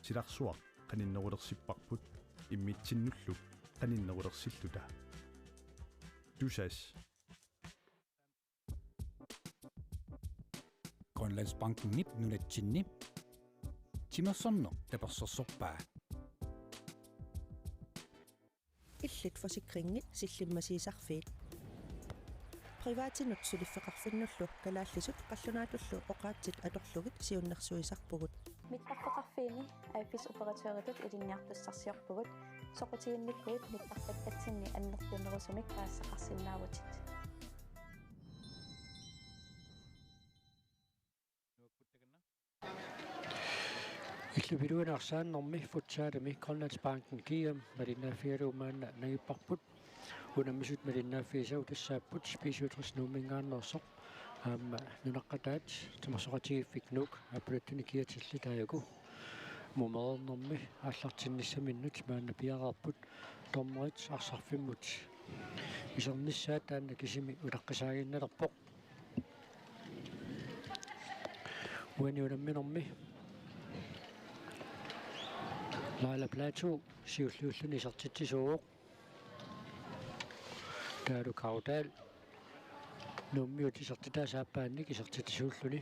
Silaqsuaq qaninnerulersippaqput immitsinnulluk qaninnerulersillута. Dusas. Grønlandsbanken nip nunatsinni. Timersorno tapersorsorpaa. Illit forsikringit sillimmasisarfiit. Privaatinut suliffeqarfinnullu kalaallisut qallunaatullu oqaatsit atorlugit siunnersuisarpugut. Mittarfeqarfiini aifis operatøritut ilinniartussarsiorpugut soqutiinnikkuit mittartattatsinni annertunerusumik aassaqarsinnaavutit. Illuviluinarsaannermi futsaatami Grønlandsbanken kiam malinaafialuumaanna nagipparput unammisut malinaafiisau tassaapput spiisuutrisnuumingaannersoq aamma nunaqqataat tumarsoqatigiffik apulattuni kiatillitaayaku mumerernermi aallartinnissaminnut maanna piaqarput tormerit arsarfimmut isernissaat taanna kisimi ulaqqisaaginnalerpoq uani unamminermi Laila Plateau siulluulluni isertitsisuuq taalu kaudal nummiut isertitaa saappaannik isertitsisuulluni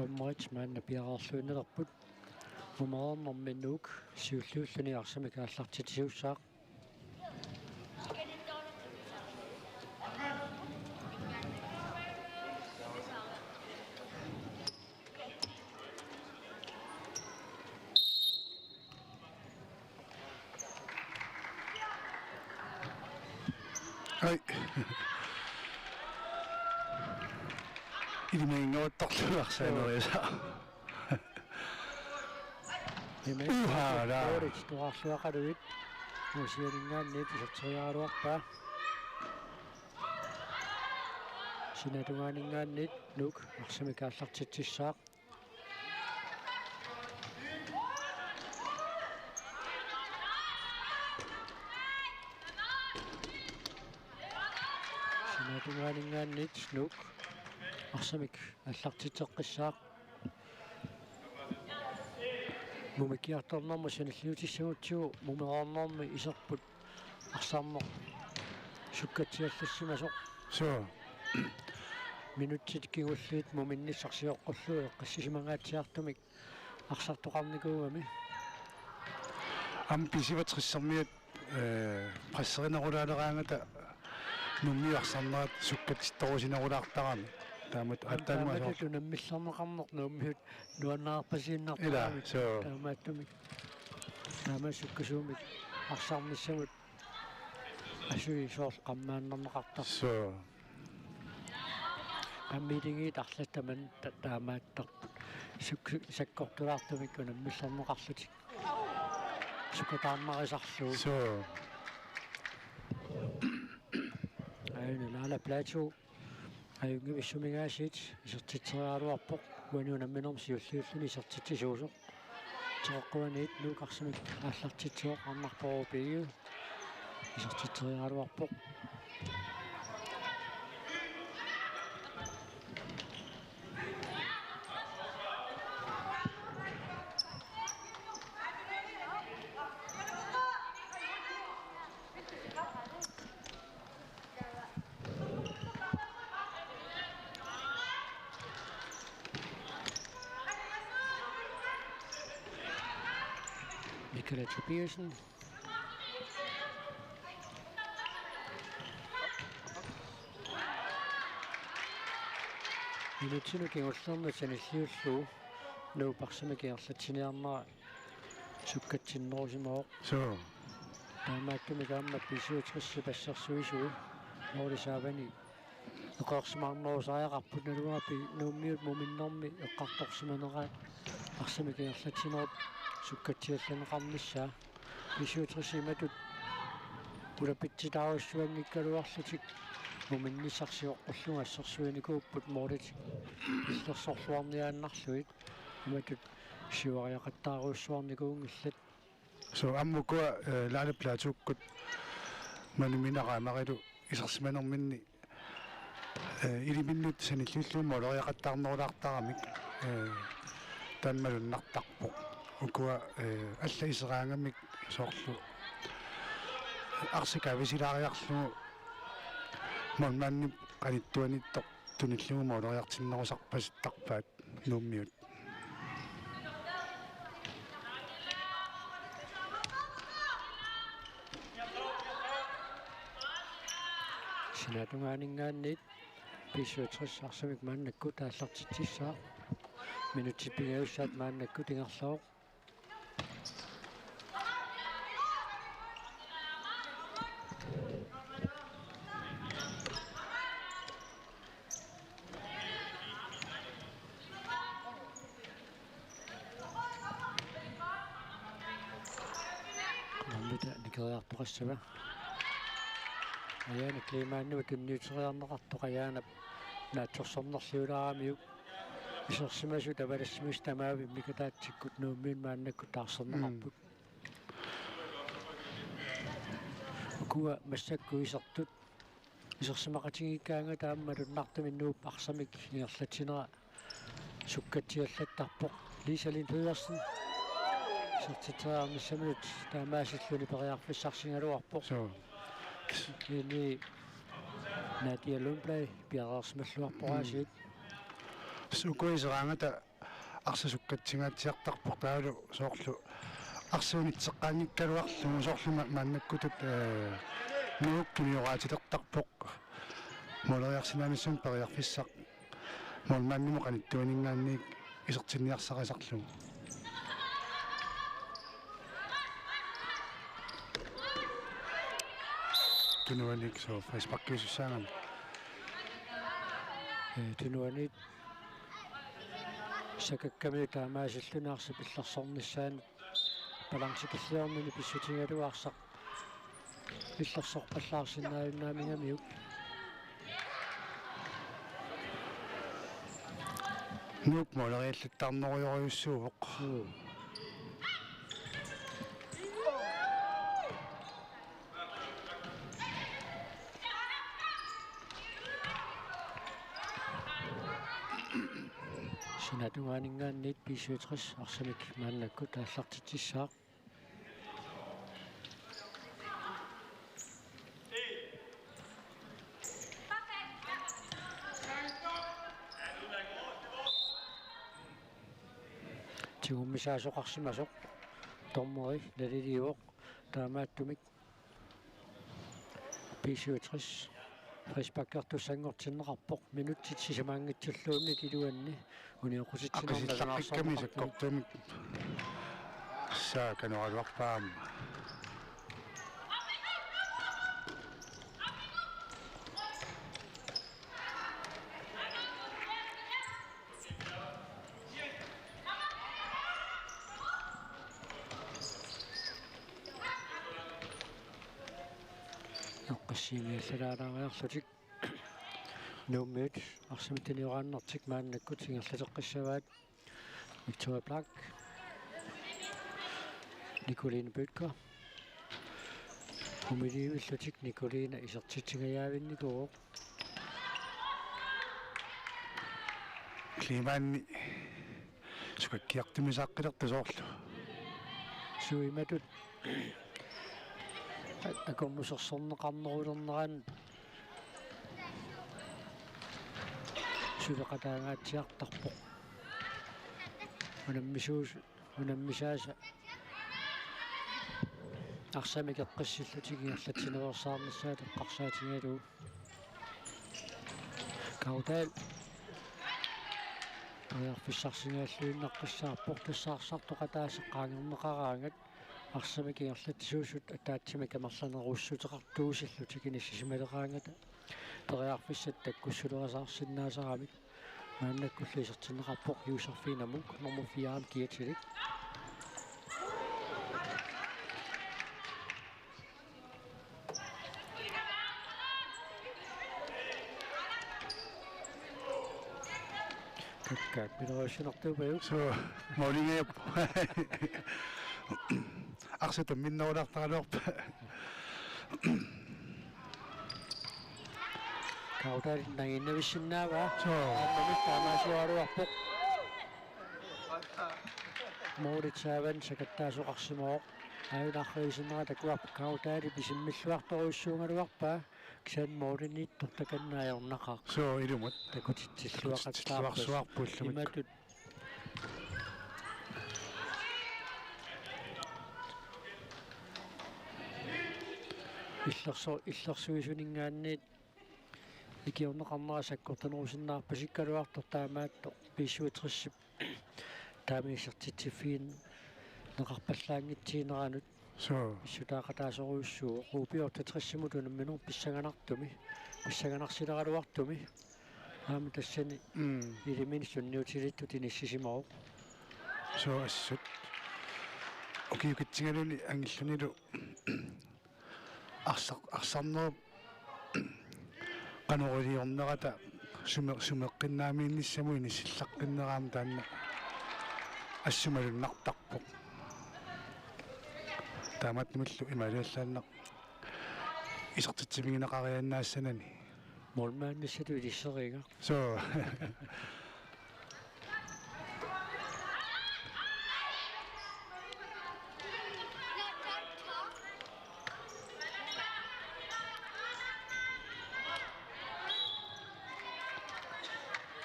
Tomrits maanna piaqarluunerput mumerernerminnuuk siulluulluni arsamik aallartitisuussaaq Ai. Ilmiinguuttorluarsaaneriisa. Orit tuarluaqaluit musianingaanniit iserteriaraluarpaa sinatungaanningaanniit nuk arsamik aallartitsissaaq sinatungaanningaanniit nuk arsamik aallartitseqqissaaq mumikiartornermu sanalliutissagutsigu mumerernermi iserput arsarner sukkatsiallassumasoq Soo. minutsit kigulluit muminnissarsioqqullu eqqassisimangaatsiartumik arsartoqarnikuugami Am pisivatrissarmiat qasserinerulaaleраангата nummiuarsarnerat sukkatittorusинерулаартарами таамат аттаамасоо tunamмилларнеқарнер nuummiut nuannаарпасииннартарами Ila soo таамааттумик таамассуккасуумик арсаарниссамут асуи соорл qammaannarneqartar soo аммитингиит арлаттаман таамааттарпут саккортулаартумик унаммилларнеқарлутик сукатаарнарисарлуу soo айна Laila Plateau ayungi vissumingaasit isertiteriaaluarpoq uaniunamminerm siulluulluni isertitsisuusoq teqquaniit nuuqarsimik aallartitsuoq arnarporupiigu isertiteriaaluarpoq Michaela Tobiasen Minutinu kingullerna sanilliullu nuuparsamikierlatsiniarnera sukkatsinnerusimooq soo таамааттумикаамма писуутrissi пассерсуисуи моолисаавани эқорсимаарнерусариақарпут налуапи нууммиут муминнэрми эққарторсиманераат арсамикиерлатсинерут суккатсиалланеқарнissaa писуутrissi иматут улапитситаарусsuангиккалуарлутик муминнисарсиоққуллунга ассерсуиникууппут моорит иллерсорлуарниааннарлуит аматут сиуариақаттааруussуарникуунгиллат so ammukua laaleplaatuukkut manuminaaqaamarilu isarsimanerminni iliminnut sanillulluumma oleriaqattaarnerulaartaramik taanmalunnartarpu ukua alla iseraangamik soorlu arsikavisilaariarlugu monmannip qanittuanittoq tunilluuma oleriartinnerusarpasittarpaat nuummiut sinatungaaningaannit pisuutris arsamik maannakku taallartitsissaa minutipingaussaat maannakku tingerlooq наммита никериартоқассава аяна климааннуа тунниутериарнеқартоқ аяанап наатсорсорнерлиулаарамиук исерсимасу тавалассимус тамаави микатаатсиккут нууммиун мааннакку таарсернеқарпут куа массакку исертут исерсимақатигиккаанга тааммалуннартаминнууп арсамик ингерлатсинера суккатсиаллаттарпоқ лисалин пеерсен сертитеармиссаминут таамаасиллуни периарфиссарсингалуарпоқ ini Nadia Lundblad piaraarsmalluarporaasiit sukuiseraangata arsasukkatsigaatiartarpoq taalu soorlu arsuunitseqqaangikkaluarlugu soorlu maannakkutut nuukkunioraatilерtarpoq moleriarsinamissum periarfissaq molmannimu qanittuaningaanniik isertinniarsaqasarlugu tunuanik so Facebook-kissaangan tunuanit sakakkami taamaasillunаарsi pillersornissaan balansikilliornini pissutigaluaarsaq pillersorpallaarsinnaayunnaamingamiuk nuuk moleriallattarnorioriussuuq sinatungaaningaannit pisuutris arsamik maannakku taallartitsissaaq tigummисаасоқарсимасоқ тормери налилиуоқ таамааттумик пisuutris фриспаккертуссангортиннеқарпоқ минутсит сисамаангитсуллуунни килуанни униоқуситсинернерланаарсоқ саккортумик саа каноралуарпаама qassiimiallalaaraariarlutik nuummiut arsamitiniорааннартик мааннаккут сингерлатеққиссаваат Victoria Black Nicoline Bødker умилиивиллутик Nicoline исертитсигаявинникуу климаанни сукаккиартумисааққилертасоорлу суиматут акормусерсорнеқарнерулернеран сулеқатаангаатсиартарпоқ унаммисааса арсамикеққиссиллутигиерлатсинерсаарнссаат эққарсаатингалуу каутал аярфиссарсингааллуиннаққиссаарпоқ тассаарсартоқатаасеққаангернеқараангат арсамикиерлатсуусут атаатсимик амерланеруссутеқартуусиллутик иниссисималераангата периарфиссат таккуссулерасаарсиннаасарамик мааннаккуллисертиннеқарпоқ юусерфинамук номер 4 киатилик Takkaat pileruissunertuupajuk. So maulingeep. Arsitam minnoortartaruarpa. Kautarit nanginnavissinnaavaa. So Annamit taamaasuaruarpoq. Mooritsaavan sakattaasuqarsimooq. Ayunarriisinera takuarpa kautaari pisimmilluartoruissuungaluarpaa. Kisan moorinniittor takannaajornaqaq. so ilumut. Takutitsilluaqattaarpas. Imatut иллерсуисунингаанниит икиорнеқарнера саккортанерусиннаарпа сиккалуарто таамаатто писсуитериссип таамииссертитсиффиин неқарпаллаангитсиинеранут So иссутаақатаасоруйуссуу қуупиортатриссимуту намминер писсаганартуми писсаганарсилераluartumi аама тассани илиминсунниутилиттут иниссисимоо so assut. Okay, kitsingaluni angillunilu арсарнерп канорилиорнерата сумеққиннаамиинниссаму инисиллаққиннераама таанна ассумалуннартарпоқ таамаатнималлу ималиаллааннақ исертитсимигинеқарианнаассанани молмаанниссату илиссерига so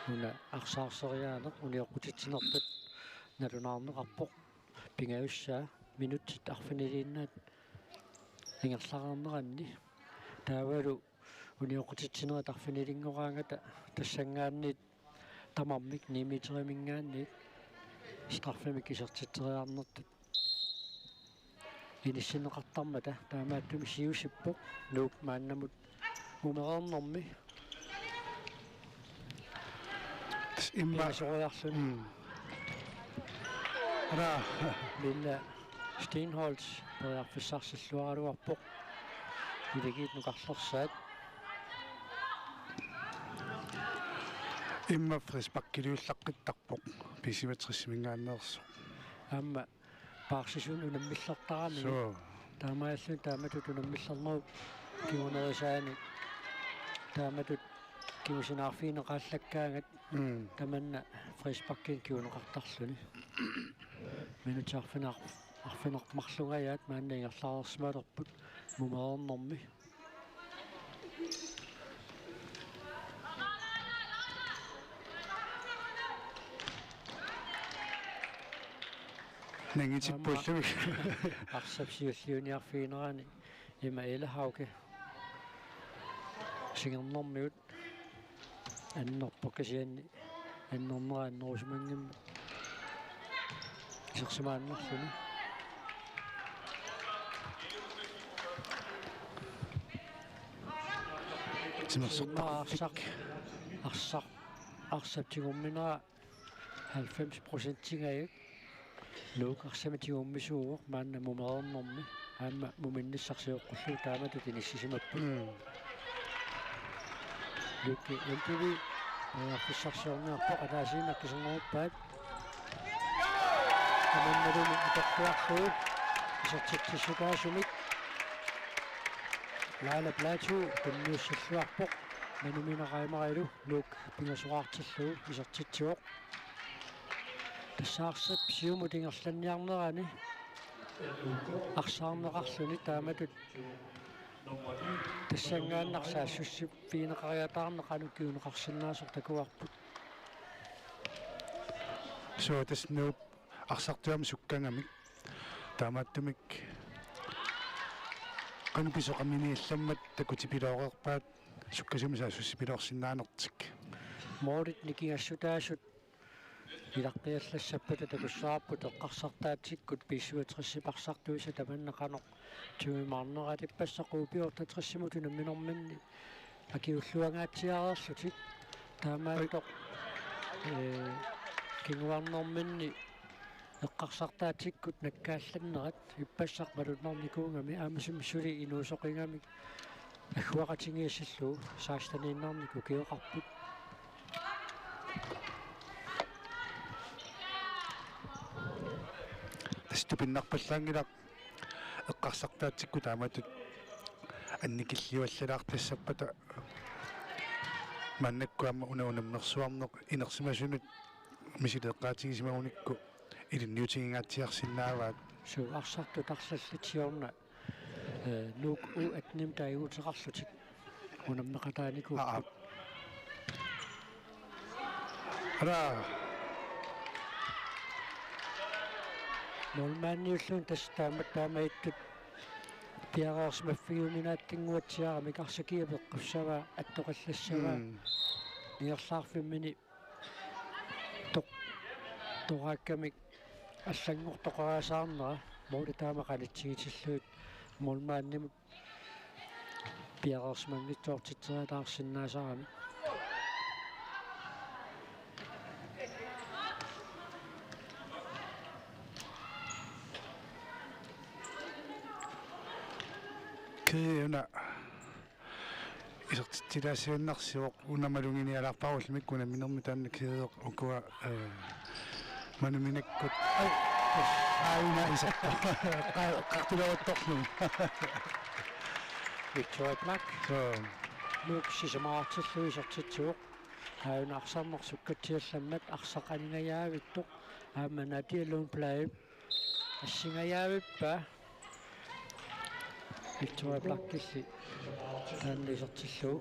уна арсаарсериаанеқ униоқутитсинерпат налунаарнеқарпоқ пингаюссаа минутит арфинилииннаат ингерлараарнеранни таавалу униоқутитсинерат арфинилингораангата тассангаанниит тамармик нимитеримингаанниит страффимик исертитсериаарнертут иниссинеқартармата таамааттуми сиусиппоқ нуук мааннамут умереернэрми имма сориарлун ара Lilla Steinholz периарфиссарсиллуаралуарпоқ илагиит нукарлерсаат имма фриспаккилиуллаққиттарпоқ писиметриссимингааннерсо аама паарсисун унаммиллертарами so таамааллун тааматут унаммиллернеру кигунерисаани тааматут кимусинаарфиинеқааллаккаангат таманна фриспаккин кигунеқартарлуни минутаарфинаар арфинертмарлугаяат мааннаингерлаарерсималерпут мумеернэрми нангитиппууллуми арсапсиуллиуниарфиинерани има элахауке сингернэрмиут аннерпоккасианни аннернерааннерусумангимма исерсимааннерлуни тимерсертарфик арсаптигумминера 90% нуукарсаматигуммисууоқ маанна мумеернэрми аама муминниссарсиоққуллу тааматут иниссисимаппут лукки энтуви фиссарсиорниарпоқ алаасиинаккисернеруппаат аманналуни итаққуарлуу исертитсисукаасумик лаала плату тунниуссаллуарпоқ мануминераимарилу лук пингасуаартиллуу исертитсуоқ тассаарсап сиумутингерланниарнерани арсаарнеқарлуни тааматут тассангааннарсаа суссип фиинеқариатаарнеқану киунеқарсинаасор такуарпут so таснууп арсартуам суккангамик таамааттумик кануписоқаминиалламмат такутипилоорерпаат суккасумисаа суссипилоорсинаанертик моорит никигассутаасут иларпиаллассаппата такуссаарпут эққарсартаатиккут писсуатриссипарсартуиса таманнеқанеқ туимаарнератиппассақуупиортатриссимуту намминэрманни акиуллуангаатсиареерлутик таамааттоқ кингуарнэрманни эққарсартаатиккут наккаалланнерат иппассақ малуннарникуунгами аамасум сули инуусоқингамик аггуақатингиассаллуу саастанииннарнику киоқарпут ступиннарпаллаангилаа эққарсартаатсикку тааматут анникиллиуаллалаартассаппата маннаккуамма унаунамнерсуарнеқ инерсимасунут мисилеққаатигисимагуникку илинниутигингаатсиарсинааваат су арсарту тарлаллитиорна нук у атним таиутеқарлутик унаммеқатаанику ара нолмаанниуллуун таамаиттут пиараарсмаффигуминааттингуатсиара микарсакиапеққуссава аттоқаллассава ниерлаарфиммини тоқааккамик аллангортоқараасаарнера моули таамақалитсигитиллуут молмааннимут пиараарсмангитсуартитсериатаарсинаасаарами кэна исертитилаасиуннарсиоқ унамалунгиниалаарпаруллимик кунаминерми таанна кееқ укуа мануминаккут аина исерта қартулааватторлу Victoria Black нук сисамаартиллуисертитсуоқ аунаарсарнерсуккатсиалламмат арсақанингаяавиттоқ ааманатиалуун плаип ассингаяавиппа Victoria Black килли тааннисертиллуу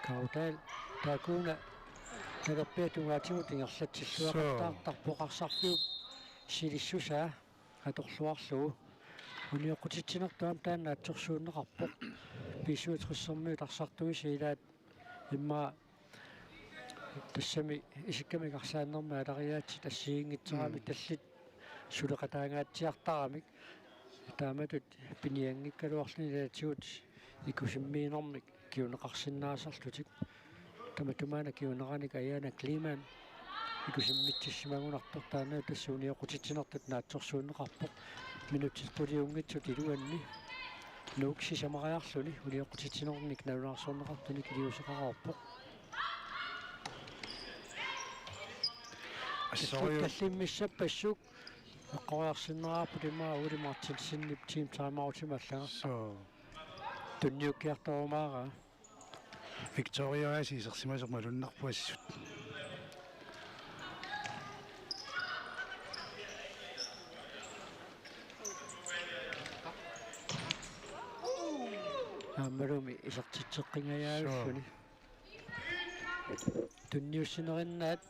Kaudal taakuna nagappiatungaatimutiнгерлатсиллуақартартарпоқарсарфиуп силиссуса аторлуарлуу униоқутитсинертуам таанна атсорсууннеқарпоқ писуутриссермиут арсартуиси илаат имма тассами исиккамикарсааннэрма алариаатси тассиингитсерами таллит сулеқатаангаатсиартарамик тааматут пиниангиккалуарлинилаатигут икусиммиинэрмик киунеқарсинаасарлутик таматумаана киунераник аяна климан икусиммитсимагунартор таанаа тассууниоқутитсинертут наатсорсууннеқарпоқ минутсиппулиунгитсут илуанни нуукси самариарлуни униоқутитсинерник налунаарсорнеқартуни килиусеқараарпоқ таллиммиссаппассук эққориарсинераарпу тимаа ули мартинсиннип тим таймаутималлага тунниуккиарторумаара Victoria асисерсимасермалуннарпуассут аамалуми исертитсеққингаяависсуни тунниуссинериннаат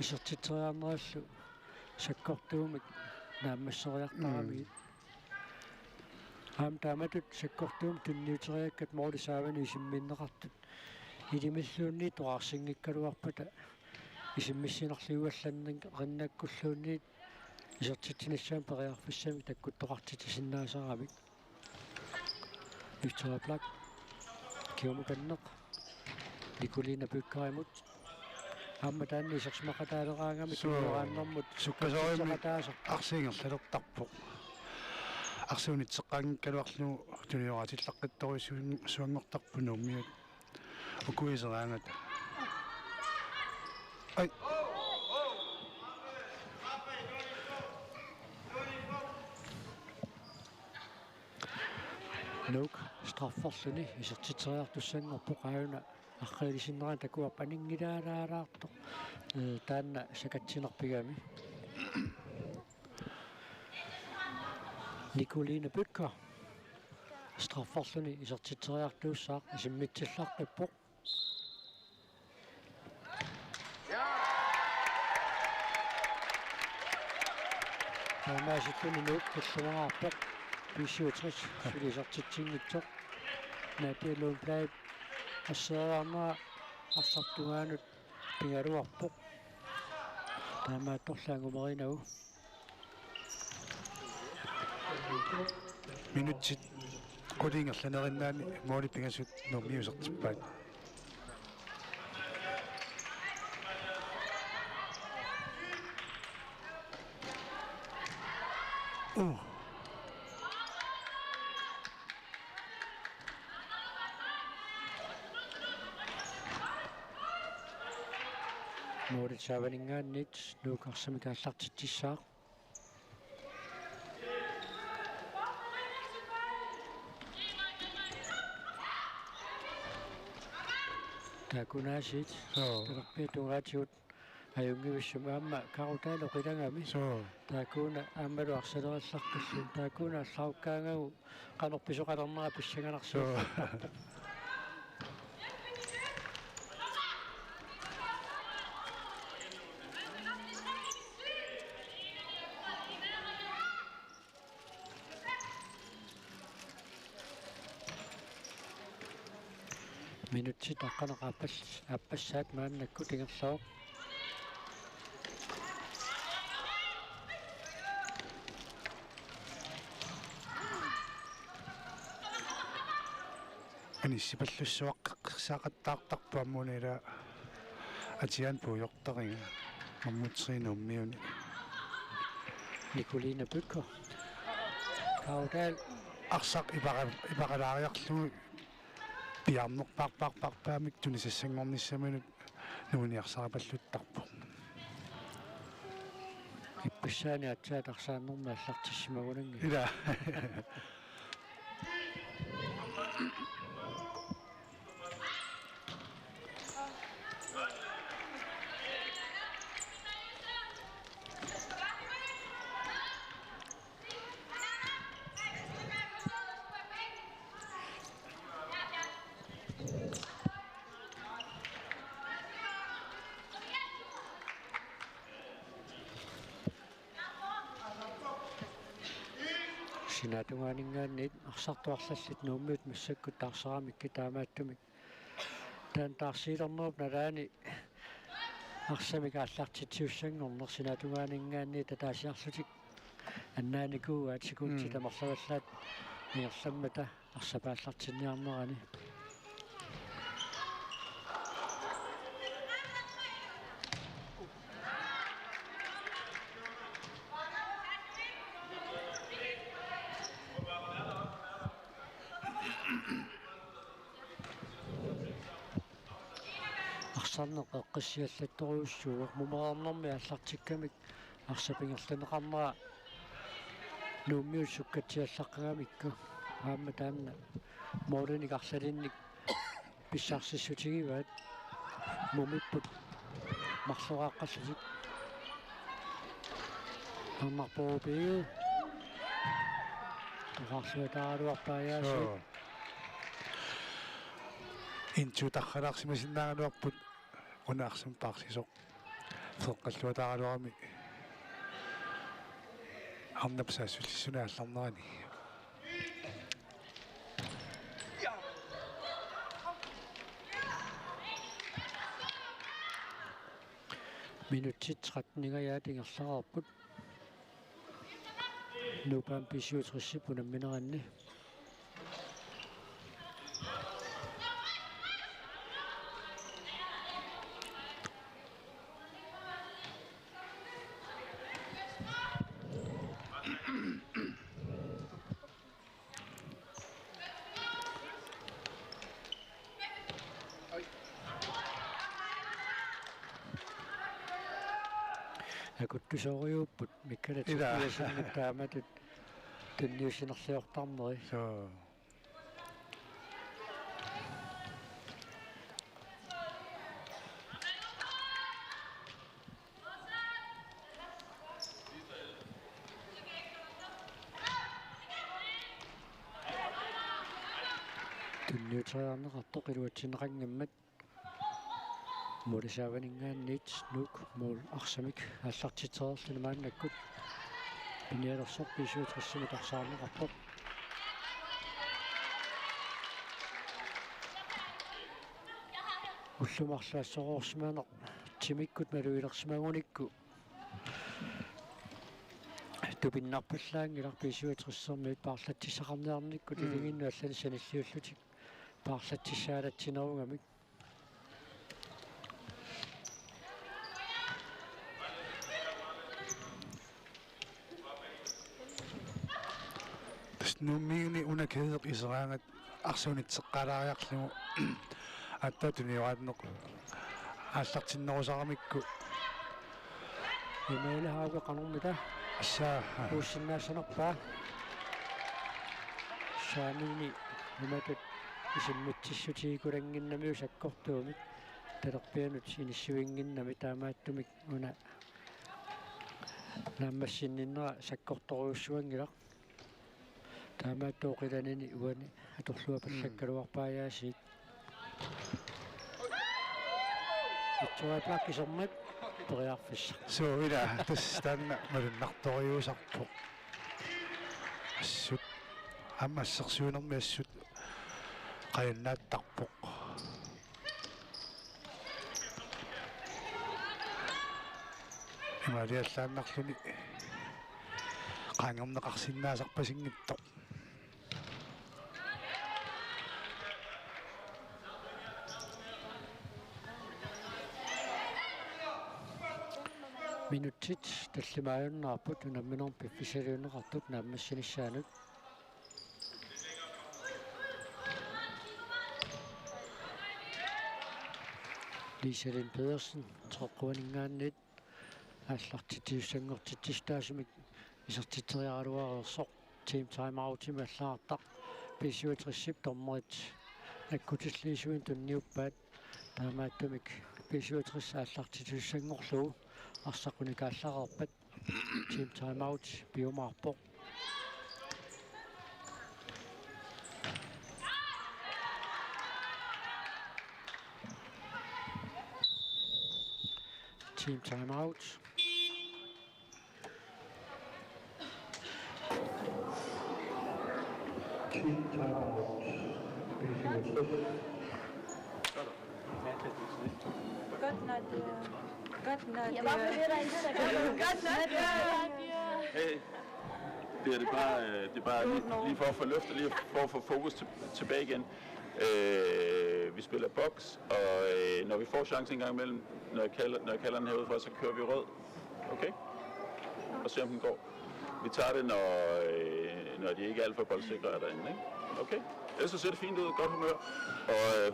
исертитсериарнераллу саккортуумик нааммассериартарамигит аам тааматут саккортуум тунниутериаккат моолисаавани исимминнеқартут илимиллуунни тоқарсингиккалуарпата исиммиссинерлиуалланнин риннаккуллуунниит исертитсинассаам периарфиссами таккуттоқартитисиннаасарамик Victoria Black киомуканнеқ Николина Бюккаримут амматаанни исерсмақатаалераангами киорааннэрмут суккасорими арсиингерлалертарпоқ арсуунитсеққангиккалуарлу туниораатиллаққитторисуун суангортарпунууммиут укуисераангата ай нук страфферлуни исертитсериартуссангорпоқ аюна арреилисиннераа такуаппанингилаалаалаарто таанна сакатсинерпигами Николина Бюкка страфферлуни исертитсериартууссаақ исиммитсиллаарпиппоқ таамаасиллуни нук киллумаарпоқ писиутрис сулисартитсингитсоқ наатиалуун плаип ассериарнера арсартугаанут пингалуарпоқ таамаатторлаангумеринагу минутсит qulingерланериннаани моли пингасут нормиусертиппаат Moorit saawaningaannit nuukarsamikaallartittissaaq taakunaasit talerpiatungaatigut ajungivissum aamma karutaaloqilangami taakuna aammalu arsalerallarqallu taakuna allraukkaangagu qanorpisoqalernaqa pissanganarsuuq minutsit appassaat maannakku tingerloo анissipallussuаққақсаақаттаартарпуаммунила атиан пуйортаринга аммутсиинуммиуни Nicolina Bøkker Kaudal арсақ ипақалаариарлугу пиарнерпарпарпарпаамик тунисассангорниссаманут нуниарсарапаллуттарпу иппассаани атсаатарсааннэрма аллартиссимагунанги ила Sinatuaningaannit arsartuarlallit nuummiut massakkut taarsaramikki taamaattumik taan taarsiilernerup nalaani arsamikaallartitiussangorner sinatuaningaanni tataasiarlutik annaanikuugaat sikuutsi tamerlavallaat ingerlammata arsapaallartinniarnerani арсарнеққиссиаллатторуussууq мумераарнэрми аллартиккамик арсапингерланеқарнера нууммиут суккатсиаллаққагамикку аама таамна моорник арлалинник писсаарсиссутигиваат мумиппут марлорааққаллутик аммарпоопиу тохарлуатааруарпаяасу интутархалаарсимасиннаагалуарпут унаарсим таарсисоқ соққаллуатаагалуарами арнапсаассуллиссунаалларнерани минутит 13 тингерлаарпут нупаам писиутрissipuna минеранни акуттусоориуппут миккалатсиасинник тааматут тунниусинерлиортарнери тунниутаарнеқартоқ илуатсинеқангаммат морисааванингааннит нук мол арсамик аллартитерерлуна мааннаккут пиниалерсорписуутриссими тарсаарнеқарпоқ уллумарлаассороорсимаанеқ тимиккут малуилерсимагуникку тупиннарпаллаангиларписуутриссермиут paarlattissaqarniarnikku тилигинну аллани саниллиуллутик paarlattissaalatsinеругамик нуммигни унакеэп исераангат арсунитсеққалаариарлугу аттатуниуаатнеқ ааллартиннерусарамикку имейлахаага канормита ассаа уусиннаассанерпаа шаанини иматат исиммитсиссутигулангиннамиу саккортуумик талерпианут иниссуингиннами таамааттумик уна нааммассинниннера саккорторуussуангила таамааттооқиланини уани аторлуа паллаккалуарпааяасиит итсуа плаккисэрмат периарфисса суила тастанна малуннарториусарпу ассут аммассерсуунерми ассут qayannaattarpoq ималиаллааннарлуни qaangorneqarsinnaasarpasinnitto минутит таллимааюннаарпут унамминерм пиффисалиунеқартут нааммассинissaanут Liselin Pedersen troqquaningaannit ааллартитиуссангортитистаасумик исертитериаруареерсоқ team time out-тима аллаартақ писуатрissip тормерит аккутиллиисуин тунниуппаат таамааттумик писуатрисса ааллартитиуссангорлуу арсақуникааллареерпат team time out биумаарпоқ team time out. Team time out. Godt Nadia. Godt Nadia. Jeg var på det der Godt Nadia. Hey, det er bare lige for at få løftet, lige for at få fokus tilbage igen. Vi spiller boks, og når vi får chancen en gang imellem, når jeg kalder den herudfra, så kører vi rød. Okay? Og ser om den går. Vi tager det, når de ikke er alt for boldsikre er derinde, ikke? Okay? Ellers så ser det fint ud, godt humør, og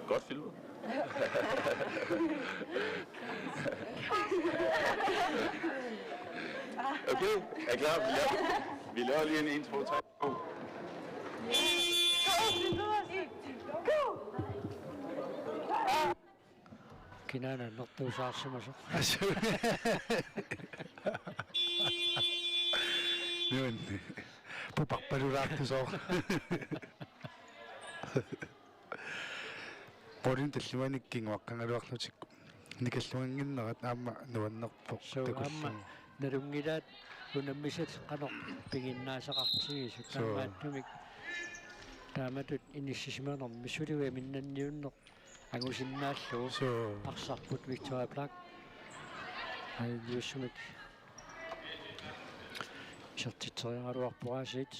godt filmet. Okay, er I klar? Vi laver lige en 1, 2, 3, go! Kinana nortuusaarsumaso. Nyt pupaqpalulaartusoo. Porin talluanikkinguaqqangaluarlutikku. Nikalluanginnerat aamma nuannerpoq Amma narungilaat unammisat qanoq piginnaasaqartigisuk taamaattumik taamatut inissisimanerm misuliwa minnanniunneq angusinnaallugu arsarput Victoria Plak ayussumik sertiteriaruarpuraasiit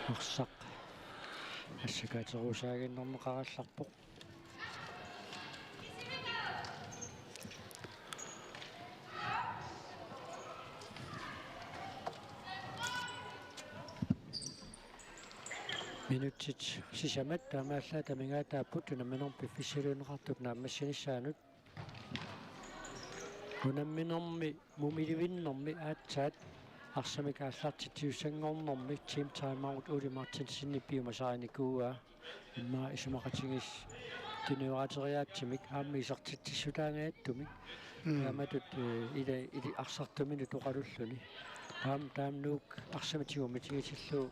Arsaq assakaateruusaaginnermeqarallarpoq minutsit sisamat taamaallaa tamingaataapput unamminerm piffisaluuneqartut naammassinissaanut unamminermi mumilivinnermi aatsaat арсамик ааллартитиуссангорнэрми team time out Uli Martinsinni piumasaanikua имма исумақатигис тунуаратериаатсимик аамми исартиттиссутаагааттумик тааматут иля арсартумину тоқалуллуни таамнуук арсаматигуми тигисиллуу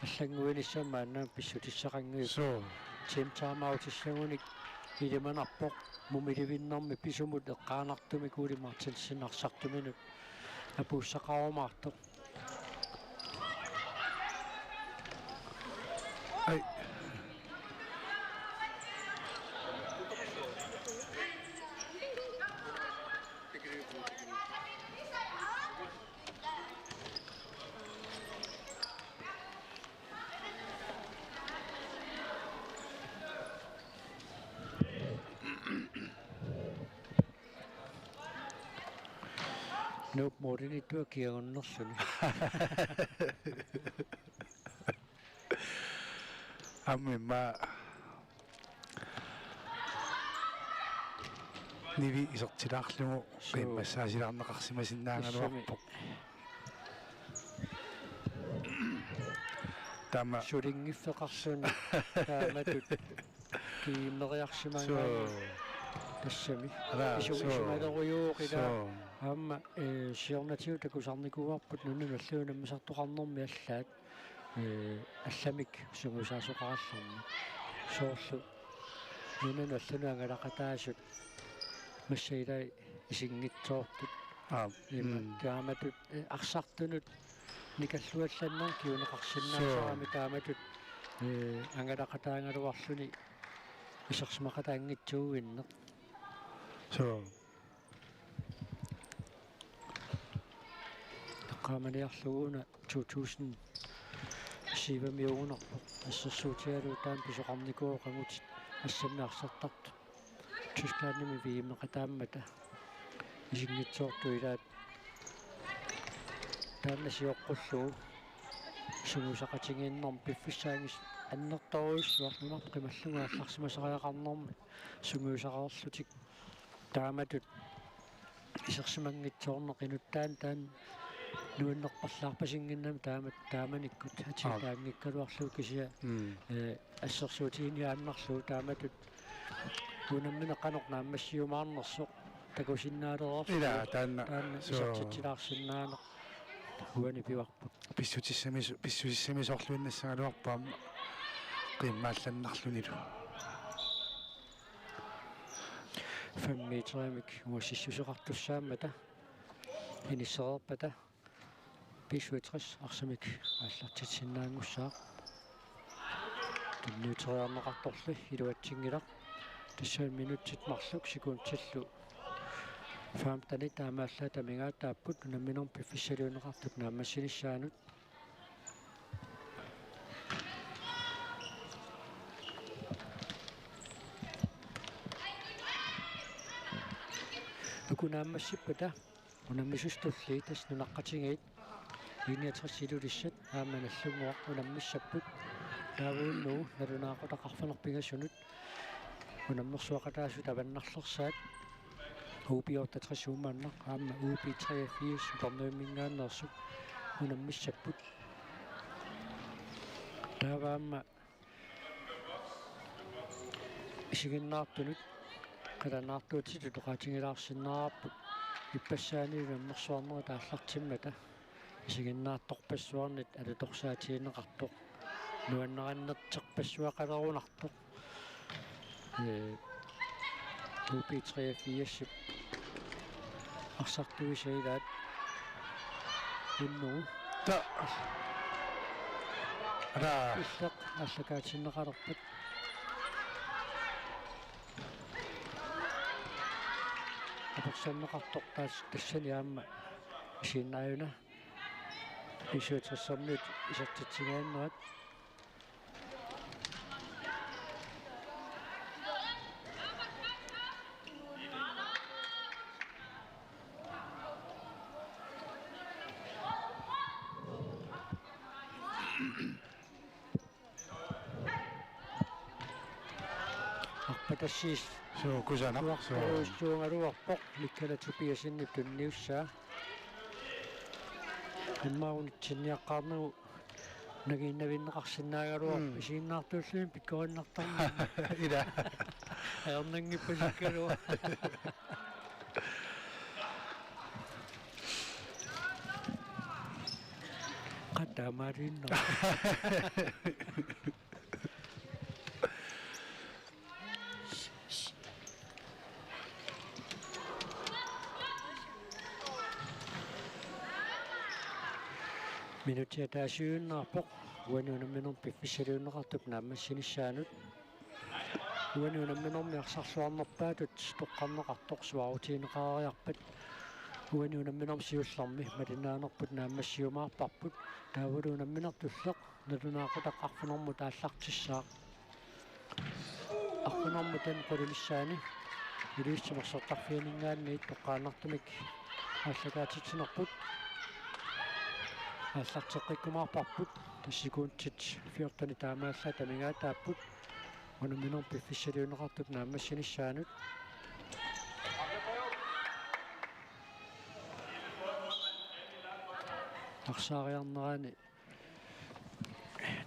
аллангуиниссамаанаа писсутиссақангиу team time out issагуник илиманарпоқ мумиливиннэрми писумут эққаанартумик Uli Martinsin арсартуминут апуссақаруумаартоқ ай Nup morini tuo kiannossuni. Ammi ma nivi isortilaarlugu qimmassaasilaarneqarsimasinnaangaluarpoq tama Suringiffeqarsuni taamatut kiimmeriarsimangaani тассами исумаалеруйууқила аама сиорнатиу такусарникуарпут нуналлуна мисартоқарнэрми аллаат алламик сунгусаасоқаралларми соорлу нуналлунаангалақатаасут массаилай исингитсоортут тааматут арсартунут никаллуалланнер киунеқарсиннаасарами тааматут ангалақатаангалуарлуни исерсмақатаангитсууиннеқ so таққаманиарлугуна 2000 сивамиугунарпо ассерсуутиалу таам писоқарникуоқангутит ассаммиарсартарту тускаанними вииммеқатааммата исингитсоорту илаат тааннасиоққуллугу сугусақатингииннэрм пиффиссаангис аннерторуиссуарнунар қималлугаалларсимасариақарнэрми сугуусақарлутик тааматут исерсимангитсоорне қинуттаан таан нуиннерпарлаарпасингиннам тааманиккут атилаангиккалуарлуу кисия ассерсуутиниааннарлуу тааматут унаммина қанорнааммассиумаарнерсоқ такусиннаалерорсу ила таанна исертитилаарсиннаанеқ хуани пиварпу писсусиссамисоорлуиннассагалуарпаама qimmaallannarlunilу 5 метрамик уассиссусеқартуссааммата инисерерпата писуитрис арсамик ааллартитсиннаангуссаа тунниутериарнеқарторлу илуатсингилақ тассаан минутсит марлук секундтиллу фаамтани таамааллаа тамингаа тааппут намминерм пиффиссалуунеқартут наамассиниссаанут кунааммассиппата унаммисустулли тас нунаққатингиит 69 илулиссат ааманаллугуа унаммиссаппут таавуунну налунаақутақарфанерпигассунут унаммерсуақатаасу таваннарлерсаат УП-8 суумааннақ аама УП-83 супернуумингааннерсук унаммиссаппут тааваама исигиннаартунут қаланаартуутиту тоқаатингилаарсиннаараппут иппассааниуна мерсуарнера тааллартиммата исигиннаарторпассуарнит алуторсаатиинеқартоқ нуаннераннертеқпассуақалерунартоқ УП-83 арсартуисаилаат инну та ара иллеқ аллакаатиннеқалерпат апорсаннеқартоқ тассани аама синнааюна исуутассарнут исертитсигааннерат арпатассиис so kusana so суунгалуарпоқ ликкалатупиасиннип тунниуссаа иммаунитсинниаққарнагу нагиннавиннеқарсинаагалуар исииннаартууллуин пиккориннартарна ила аернангиппасиккалуа qataamarinna минутиа таасиуиннаарпоқ уануунамминерм пиффиссалуунеқартуп наамассинissaанут уануунамминерми арсарлуарнерпаатут тоққарнеқартоқ суарутиинеқаариарпат уануунамминерм сиулларми малинаанерпут наамассиумаарпарпут таавалуунамминертуллеқ налунаақутаққарфунэрму тааллартиссаа арфунэрму тан қулимиссаани илииссимерсертарфианингаанни тоққаанартумик аллагаатитсинерпут аллартеққиккумаарпарпут тассикуунтит фиортани таамаалла тамигаатааппут унаминер пиффиссалиунеқартут наамассиниссаанут арсаариарнерани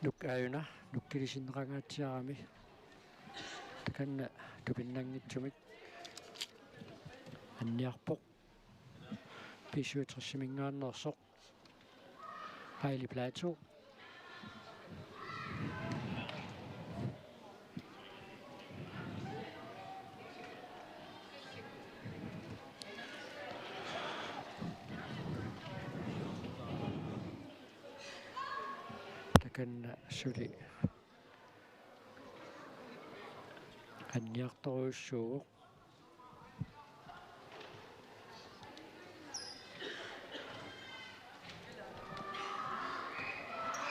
нук аюна нуккилисиннеқангаатсиарами таканна тупиннангитсумик анниарпоқ пишуутрессимингааннерсоқ Hailey Plateau. Takan suli anniartoruussuuq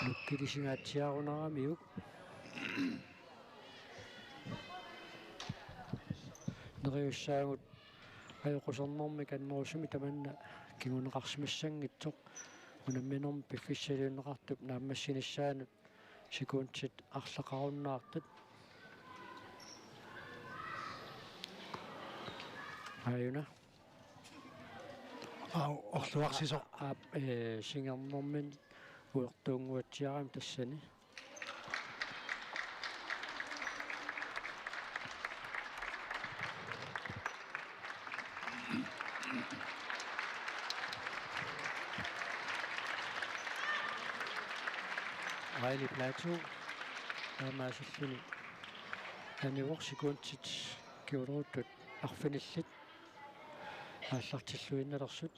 nukkilisingaatiarunaramiuk neriussaagut ajoqusernarmi kannerusumi tamanna kiguneqarsimassangitsoq unamminerm piffissaliunneqartup naammassinissaanut sikuuntit арлақаруннаартат аюна орлуарсисоқ сингернэрмин уертуунгуатсиарам тассани Hailey Plateau таамаасиллуни аниворсикуунтит киулеруттут арфиниллит ааллартиллуинналерсут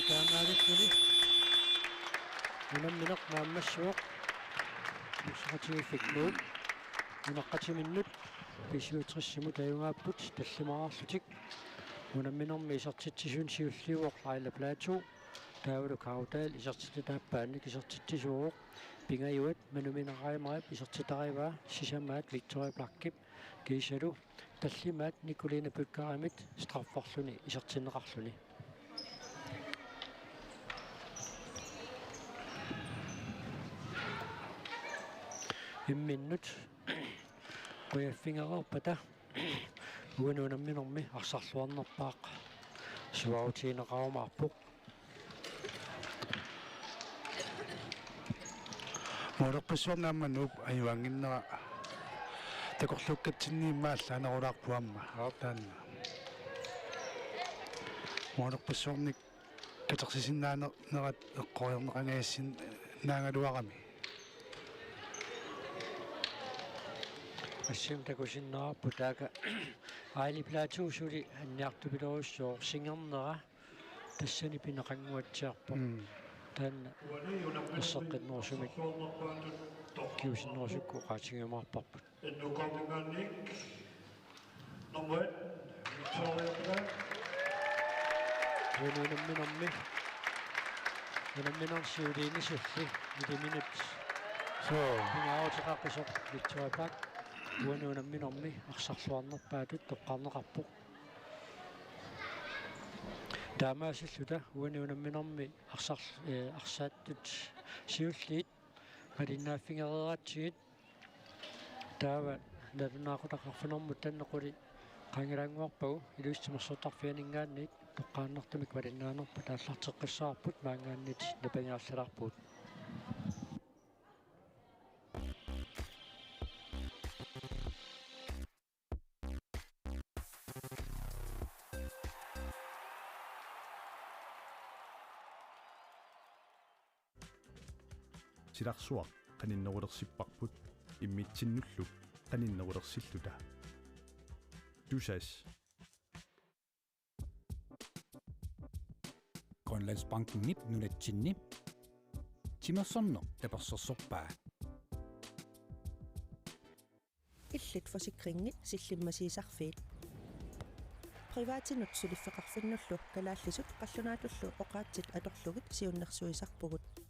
таамаалиллуни унамминеқ нааммассуоқ мусратигиффикнуут унаққатиминнут писиутриссимут аюнгааппут таллимаарлутик унамминерми исертитсисуун сиулливоқ Hailey Plateau таавалу каутаал исертитааппаанник исертитсисууоқ пингаюат мануминераимарип исертитариваа сисамаат Victoria Blackip кисалу таллимаат Николина Пуккарамит страффарлуни исертиннеқарлуни имминнут уяффингерерпата уанунамминерми арсарлуарнерпаақ суаутиинеқарумаарпоқ морерпассуарнаамманууп аюангиннера такорлуккатсиннииммаалла анерулаарпуамма таанна морерпассуарник катерсисиннаанерат эққориернеқангассин наагалуарами ассим такусиннерарпу таага Hailey Plateau сули анниартупилоруссоо сингернера тассани пинеқангуатсиарпо таанна ассеққиннерусумик киусиннерусукку qaatigimaarparput эннукорнингаанник номер Victoria унамминерсиулиинисулли 1 minut so пингаавутеқаққисоқ Victoria Black уанунамминерми арсарлуарнерпаатут тоққарнеқарпоқ таамаасиллута уанунамминерми арсааттут сиуллиит малиннааффингерератсигит таава налунаақутақарфинэрмут таннеқули қангилангуарпагу илуиссимерсортарфианингаанниит тоққааннартумик малиннаанерпу тааллартеққиссаарпут маангааннит напангааллаларпут силарсуақ каниннерулерсиппарпут иммитсиннуллук каниннерулерсиллута тусас Grønlandsbanken 1909 Timersonno таперсерсорпаа иллит фосикрингит силлиммасиисарфиит приваатинут сулиффеқарфиннуллу калааллисут қаллунаатуллу оқаатсит аторлугит сиуннэрсуисарпугут